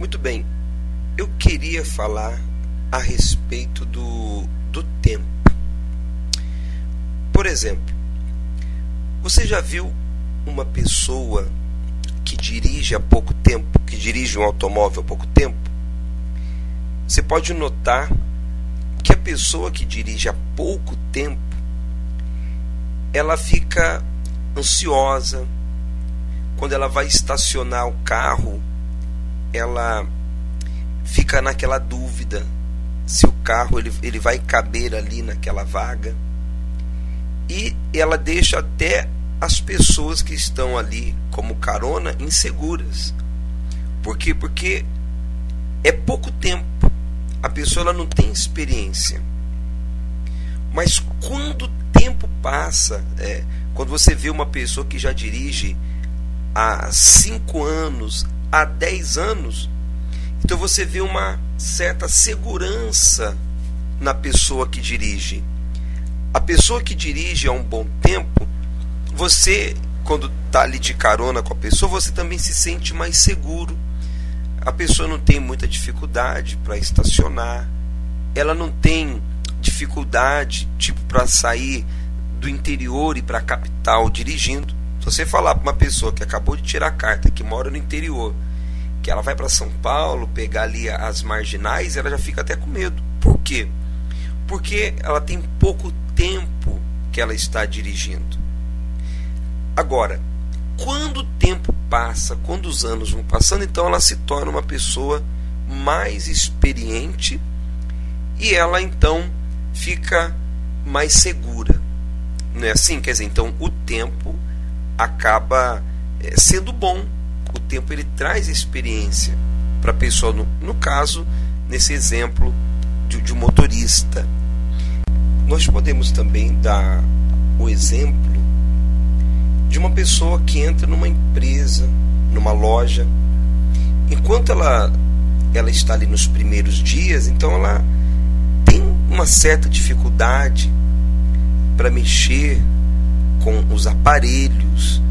Muito bem, eu queria falar a respeito do tempo. Por exemplo, você já viu uma pessoa que dirige há pouco tempo, que dirige um automóvel há pouco tempo? Você pode notar que a pessoa que dirige há pouco tempo, ela fica ansiosa. Quando ela vai estacionar o carro, ela fica naquela dúvida se o carro ele vai caber ali naquela vaga, e ela deixa até as pessoas que estão ali como carona inseguras. Por quê? Porque é pouco tempo, a pessoa ela não tem experiência. Mas quando o tempo passa, quando você vê uma pessoa que já dirige há 5 anos, há 10 anos, então você vê uma certa segurança na pessoa que dirige. A pessoa que dirige há um bom tempo, você, quando está ali de carona com a pessoa, você também se sente mais seguro. A pessoa não tem muita dificuldade para estacionar, ela não tem dificuldade tipo para sair do interior e para a capital dirigindo. Se você falar para uma pessoa que acabou de tirar a carta, que mora no interior, que ela vai para São Paulo pegar ali as marginais, ela já fica até com medo. Por quê? Porque ela tem pouco tempo que ela está dirigindo. Agora, quando o tempo passa, quando os anos vão passando, então ela se torna uma pessoa mais experiente e ela então fica mais segura. Não é assim? Quer dizer, então o tempo acaba sendo bom. O tempo ele traz experiência para a pessoa, no caso, nesse exemplo de um motorista. Nós podemos também dar o exemplo de uma pessoa que entra numa empresa, numa loja. Enquanto ela está ali nos primeiros dias, então ela tem uma certa dificuldade para mexer com os aparelhos,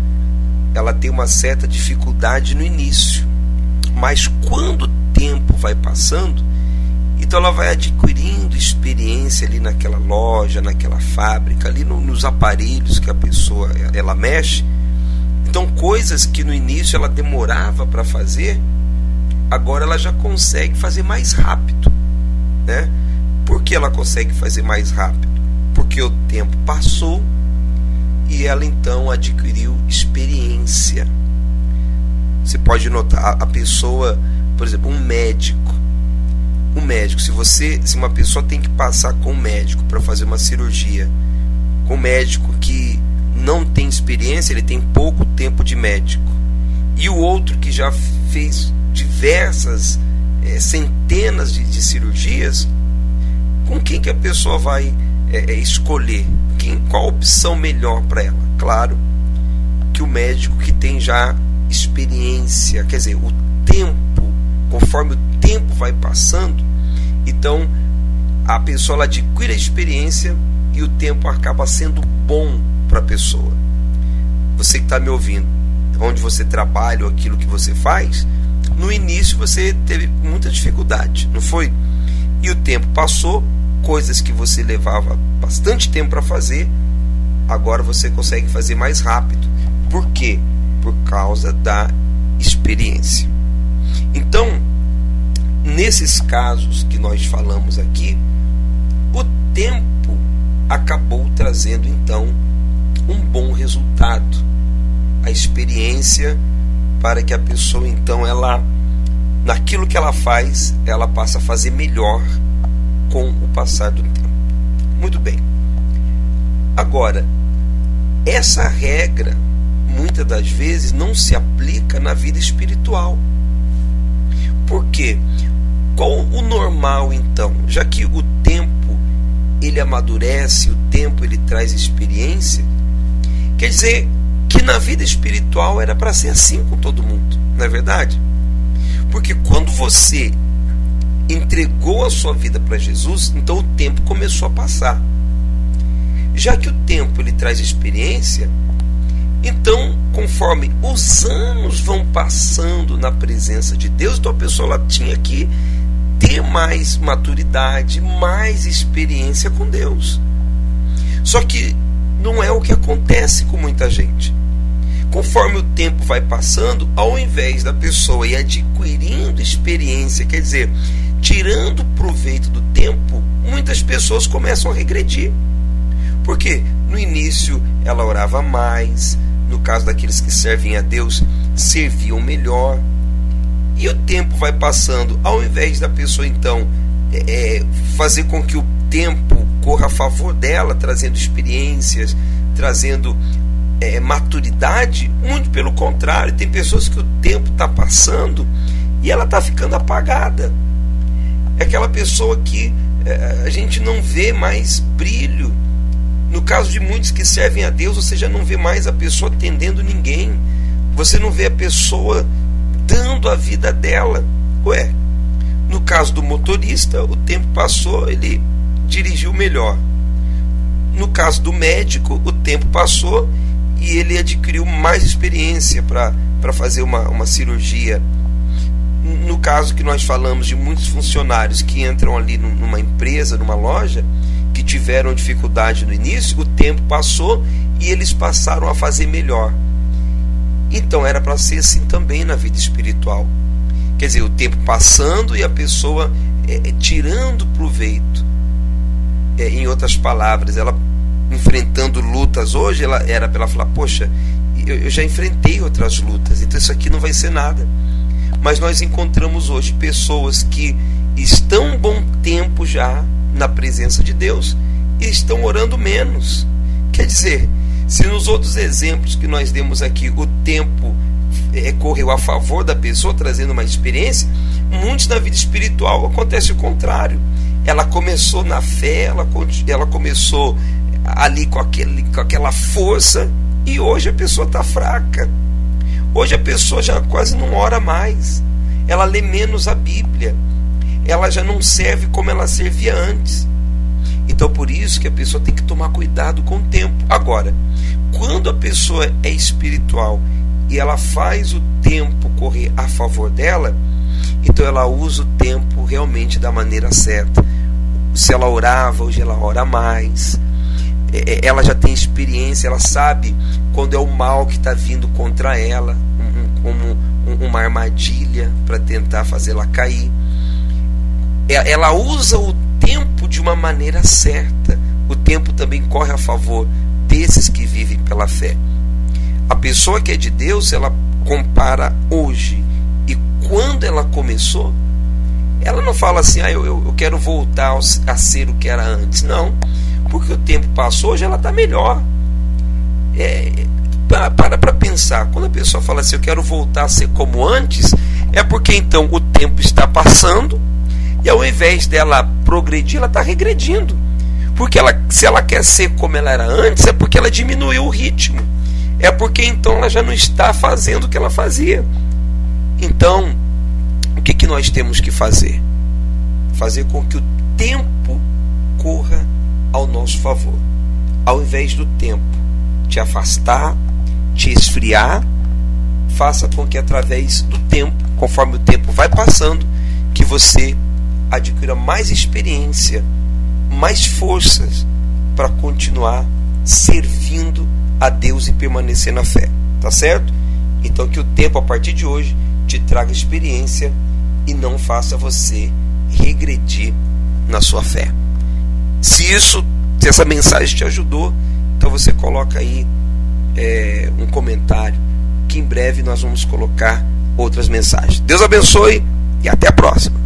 ela tem uma certa dificuldade no início, mas quando o tempo vai passando, então ela vai adquirindo experiência ali naquela loja, naquela fábrica, ali nos aparelhos que a pessoa ela mexe. Então coisas que no início ela demorava para fazer, agora ela já consegue fazer mais rápido, né? Por que ela consegue fazer mais rápido? Porque o tempo passou e ela então adquiriu experiência. Você pode notar a pessoa, por exemplo, um médico, se uma pessoa tem que passar com um médico para fazer uma cirurgia, com um médico que não tem experiência, ele tem pouco tempo de médico, e o outro que já fez diversas centenas de cirurgias, com quem que a pessoa vai escolher? Qual a opção melhor para ela? Claro que o médico que tem já experiência. Quer dizer, o tempo, conforme o tempo vai passando, então a pessoa ela adquire a experiência e o tempo acaba sendo bom para a pessoa. Você que está me ouvindo, onde você trabalha ou aquilo que você faz, no início você teve muita dificuldade, não foi? E o tempo passou, coisas que você levava bastante tempo para fazer, agora você consegue fazer mais rápido. Por quê? Por causa da experiência. Então, nesses casos que nós falamos aqui, o tempo acabou trazendo então um bom resultado, a experiência, para que a pessoa então ela, naquilo que ela faz, ela passa a fazer melhor com o passar do tempo. Muito bem. Agora, essa regra muitas das vezes não se aplica na vida espiritual. Por quê? Qual o normal então? Já que o tempo ele amadurece, o tempo ele traz experiência, quer dizer que na vida espiritual era para ser assim com todo mundo, não é verdade? Porque quando você entregou a sua vida para Jesus, então o tempo começou a passar. Já que o tempo ele traz experiência, então conforme os anos vão passando na presença de Deus, então a pessoa ela tinha que ter mais maturidade, mais experiência com Deus. Só que não é o que acontece com muita gente. Conforme o tempo vai passando, ao invés da pessoa ir adquirindo experiência, quer dizer, tirando proveito do tempo, muitas pessoas começam a regredir. Porque no início ela orava mais, no caso daqueles que servem a Deus, serviam melhor. E o tempo vai passando, ao invés da pessoa então fazer com que o tempo corra a favor dela, trazendo experiências, trazendo maturidade, muito pelo contrário, tem pessoas que o tempo está passando e ela está ficando apagada. É aquela pessoa que a gente não vê mais brilho. No caso de muitos que servem a Deus, você já não vê mais a pessoa atendendo ninguém, você não vê a pessoa dando a vida dela. No caso do motorista, o tempo passou, ele dirigiu melhor. No caso do médico, o tempo passou e ele adquiriu mais experiência para fazer uma cirurgia. No caso que nós falamos de muitos funcionários que entram ali numa empresa, numa loja, que tiveram dificuldade no início, o tempo passou e eles passaram a fazer melhor. Então era para ser assim também na vida espiritual. Quer dizer, o tempo passando e a pessoa tirando proveito. Em outras palavras, ela enfrentando lutas hoje, era para ela falar, poxa, eu já enfrentei outras lutas, então isso aqui não vai ser nada. Mas nós encontramos hoje pessoas que estão um bom tempo já na presença de Deus e estão orando menos. Quer dizer, se nos outros exemplos que nós demos aqui o tempo correu a favor da pessoa, trazendo uma experiência, muitos na vida espiritual acontece o contrário. Ela começou na fé, ela começou ali com aquela força, e hoje a pessoa está fraca. Hoje a pessoa já quase não ora mais, ela lê menos a Bíblia, ela já não serve como ela servia antes. Então por isso que a pessoa tem que tomar cuidado com o tempo. Agora, quando a pessoa é espiritual e ela faz o tempo correr a favor dela, então ela usa o tempo realmente da maneira certa. Se ela orava, hoje ela ora mais. Ela já tem experiência, ela sabe quando é o mal que está vindo contra ela, como uma armadilha para tentar fazê-la cair. Ela usa o tempo de uma maneira certa. O tempo também corre a favor desses que vivem pela fé. A pessoa que é de Deus, ela compara hoje e quando ela começou. Ela não fala assim, eu quero voltar a ser o que era antes. Não, porque o tempo passou, hoje ela está melhor. Para pensar, quando a pessoa fala assim, eu quero voltar a ser como antes, é porque então o tempo está passando e ao invés dela progredir, ela está regredindo. Porque se ela quer ser como ela era antes, é porque ela diminuiu o ritmo. É porque então ela já não está fazendo o que ela fazia. Então, o que nós temos que fazer? Fazer com que o tempo corra ao nosso favor. Ao invés do tempo te afastar, te esfriar, faça com que através do tempo, conforme o tempo vai passando, que você adquira mais experiência, mais forças para continuar servindo a Deus e permanecer na fé. Tá certo? Então que o tempo a partir de hoje te traga experiência e não faça você regredir na sua fé. Se essa mensagem te ajudou, então você coloca aí um comentário, que em breve nós vamos colocar outras mensagens. Deus abençoe e até a próxima.